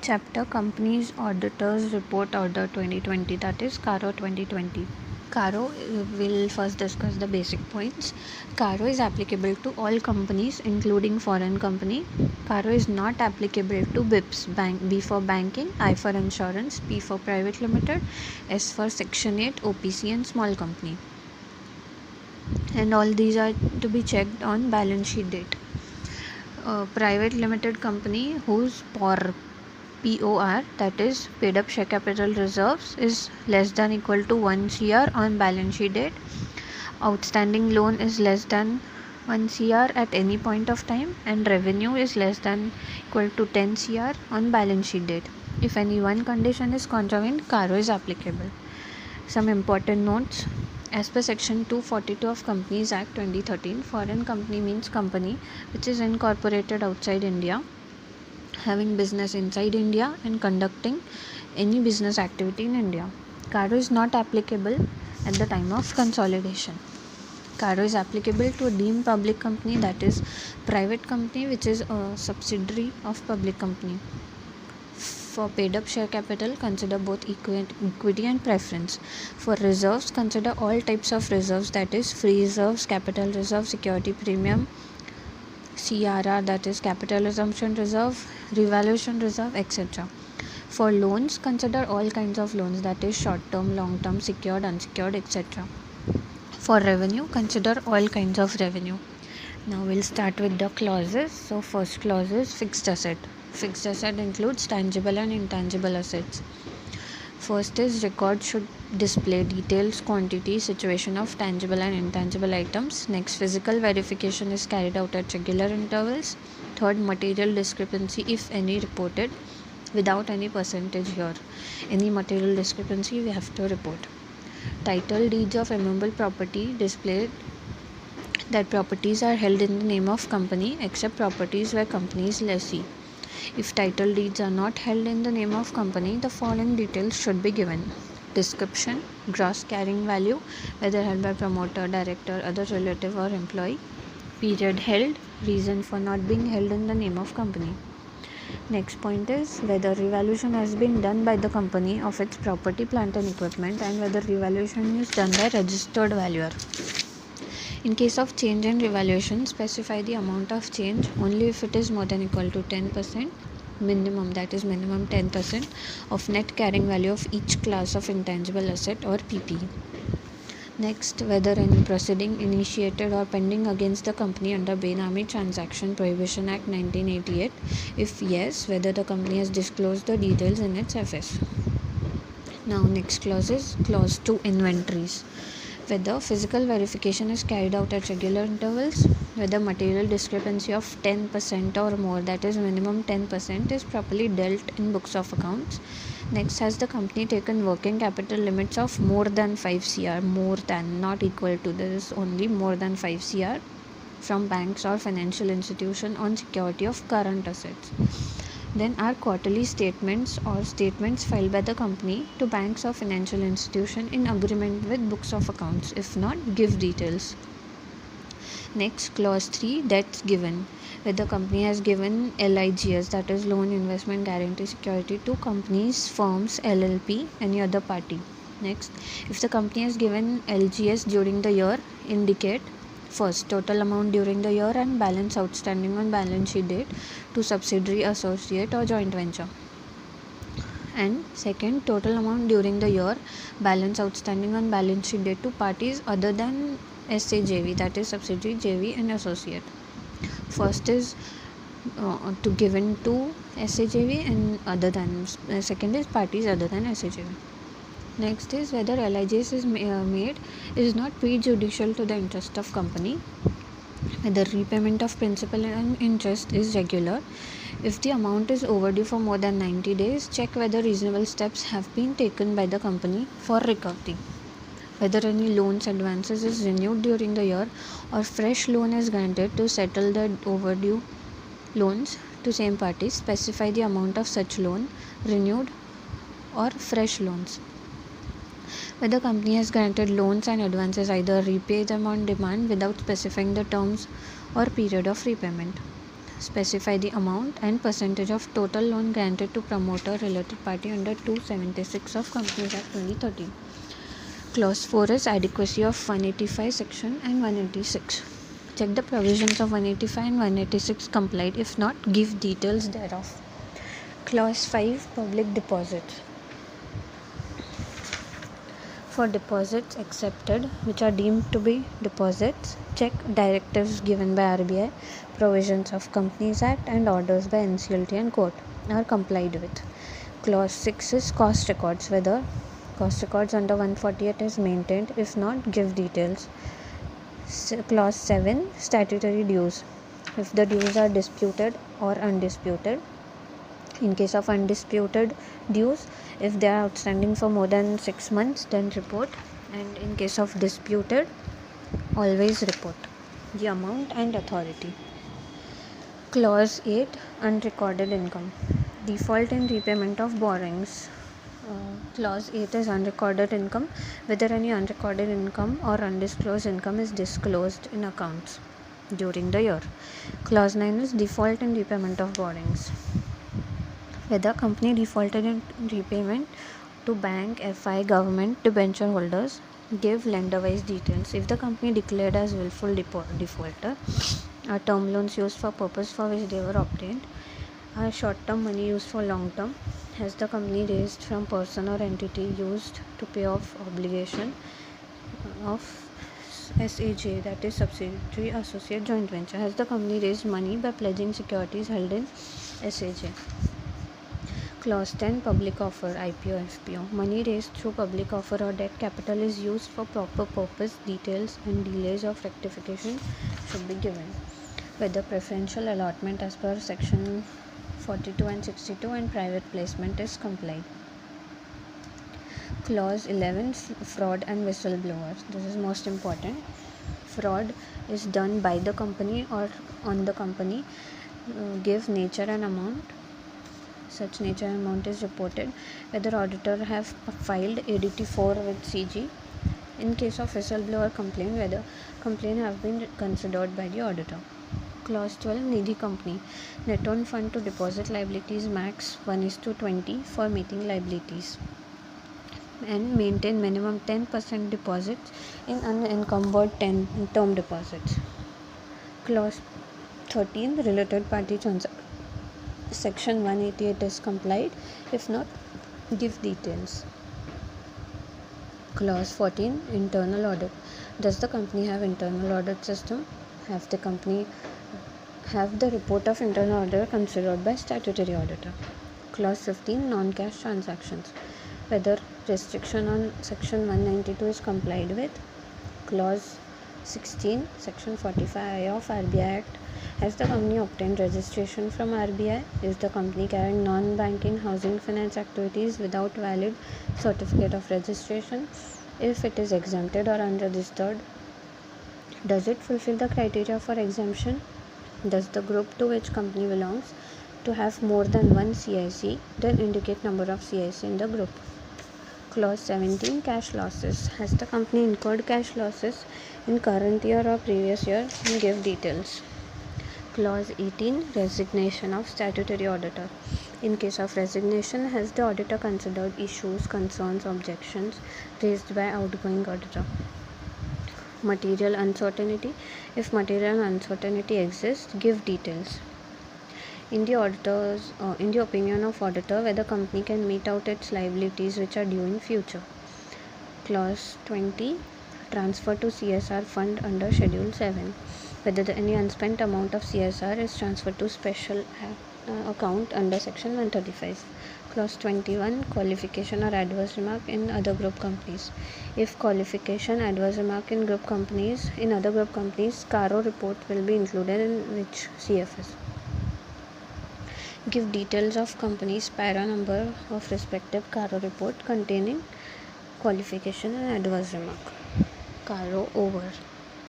Chapter Companies Auditors Report Order 2020, that is CARO 2020. CARO will first discuss the basic points. CARO is applicable to all companies including foreign company. CARO is not applicable to BIPs, B for banking, I for insurance, P for private limited, S for section 8, OPC and small company. And all these are to be checked on balance sheet date. Private limited company whose POR, that is paid up share capital reserves, is less than equal to 1 CR on balance sheet date. Outstanding loan is less than 1 CR at any point of time, and revenue is less than equal to 10 CR on balance sheet date. If any one condition is contravened, CARO is applicable. Some important notes. As per section 242 of Companies Act 2013, foreign company means company which is incorporated outside India, having business inside India and conducting any business activity in India. CARO is not applicable at the time of consolidation. CARO is applicable to a deemed public company, that is private company which is a subsidiary of public company. For paid up share capital, consider both equity and preference. For reserves, consider all types of reserves, that is free reserves, capital reserve, security premium, CRR, that is capital assumption reserve, revaluation reserve, etc. For loans, consider all kinds of loans, that is short term, long term, secured, unsecured, etc. For revenue, consider all kinds of revenue. Now we'll start with the clauses. So first clause is fixed asset. Fixed asset includes tangible and intangible assets. First is record should display details, quantity, situation of tangible and intangible items. Next, physical verification is carried out at regular intervals. Third, material discrepancy, if any, reported without any percentage here. Any material discrepancy we have to report. Title deeds of immovable property display that properties are held in the name of company except properties where company is lessee. If title deeds are not held in the name of company, the following details should be given. Description, gross carrying value, whether held by promoter, director, other relative or employee. Period held, reason for not being held in the name of company. Next point is whether revaluation has been done by the company of its property, plant and equipment, and whether revaluation is done by registered valuer. In case of change in revaluation, specify the amount of change only if it is more than equal to 10%, minimum, that is minimum 10% of net carrying value of each class of intangible asset or PP. Next, whether any proceeding initiated or pending against the company under Benami Transaction Prohibition Act 1988. If yes, whether the company has disclosed the details in its FS. Now next clause is clause 2, inventories. Whether physical verification is carried out at regular intervals, whether material discrepancy of 10% or more, that is minimum 10%, is properly dealt in books of accounts. Next, has the company taken working capital limits of more than 5 CR, more than, not equal to, there is only more than 5 CR from banks or financial institution on security of current assets. Then are quarterly statements or statements filed by the company to banks or financial institution in agreement with books of accounts. If not, give details. Next, clause 3, debts given. Whether the company has given LIGS, that is loan investment guarantee security, to companies, firms, LLP, any other party. Next, if the company has given LGS during the year, indicate first total amount during the year and balance outstanding on balance sheet date to subsidiary, associate or joint venture. And second, total amount during the year, balance outstanding on balance sheet date to parties other than SAJV, that is subsidiary, JV and associate. First is to given to SAJV and other than, second is parties other than SAJV. Next is whether LIGS is made is not prejudicial to the interest of company. Whether repayment of principal and interest is regular. If the amount is overdue for more than 90 days, check whether reasonable steps have been taken by the company for recovery. Whether any loans advances is renewed during the year or fresh loan is granted to settle the overdue loans to same parties, specify the amount of such loan, renewed or fresh loans. Whether company has granted loans and advances, either repay them on demand without specifying the terms or period of repayment. Specify the amount and percentage of total loan granted to promoter related party under 276 of Companies Act 2013. Clause 4 is adequacy of 185 section and 186. Check the provisions of 185 and 186 complied. If not, give details thereof. Clause 5, public deposits. For deposits accepted which are deemed to be deposits, check directives given by RBI, provisions of Companies Act and orders by NCLT and court are complied with. Clause 6 is cost records, whether cost records under 148 is maintained. If not, give details. Clause 7, statutory dues. If the dues are disputed or undisputed. In case of undisputed dues, if they are outstanding for more than 6 months, then report, and in case of disputed, always report the amount and authority. Clause 8, unrecorded income. Default in repayment of borrowings. Clause 8 is unrecorded income, whether any unrecorded income or undisclosed income is disclosed in accounts during the year. Clause 9 is default in repayment of borrowings. Whether company defaulted in repayment to bank, FI, government, debenture holders, give lender-wise details. If the company declared as willful defaulter, are term loans used for purpose for which they were obtained, are short-term money used for long-term, has the company raised from person or entity used to pay off obligation of SAJ, that is subsidiary, associate, joint venture, has the company raised money by pledging securities held in SAJ. Clause 10, public offer, IPO, FPO. Money raised through public offer or debt capital is used for proper purpose. Details and delays of rectification should be given. Whether preferential allotment as per section 42 and 62 and private placement is complied. Clause 11, fraud and whistleblowers. This is most important. Fraud is done by the company or on the company. Give nature and amount. Such nature and amount is reported. Whether auditor have filed ADT 4 with CG. In case of whistleblower complaint, whether complaint have been considered by the auditor. Clause 12, Nidhi company. Net own fund to deposit liabilities max 1:20 for meeting liabilities. And maintain minimum 10% deposits in unencumbered term deposits. Clause 13, related party transaction. Section 188 is complied. If not, give details. Clause 14, internal audit. Does the company have internal audit system? Have the company have the report of internal auditor considered by statutory auditor? Clause 15, non-cash transactions. Whether restriction on section 192 is complied with. Clause 16, section 45I of RBI Act. Has the company obtained registration from RBI? Is the company carrying non-banking housing finance activities without valid certificate of registration? If it is exempted or unregistered, does it fulfill the criteria for exemption? Does the group to which company belongs to have more than one CIC? Then indicate number of CIC in the group. Clause 17, cash losses. Has the company incurred cash losses in current year or previous year? And give details. Clause 18, resignation of statutory auditor. In case of resignation, has the auditor considered issues, concerns, objections raised by outgoing auditor? Material uncertainty. If material uncertainty exists, give details. In the opinion of auditor, whether company can meet out its liabilities which are due in future. Clause 20, transfer to CSR fund under Schedule 7. Whether any unspent amount of CSR is transferred to special account under section 135. Clause 21, qualification or adverse remark in other group companies. If qualification, adverse remark in group companies, in other group companies, CARO report will be included in which CFS. Give details of company's para number of respective CARO report containing qualification and adverse remark. CARO over.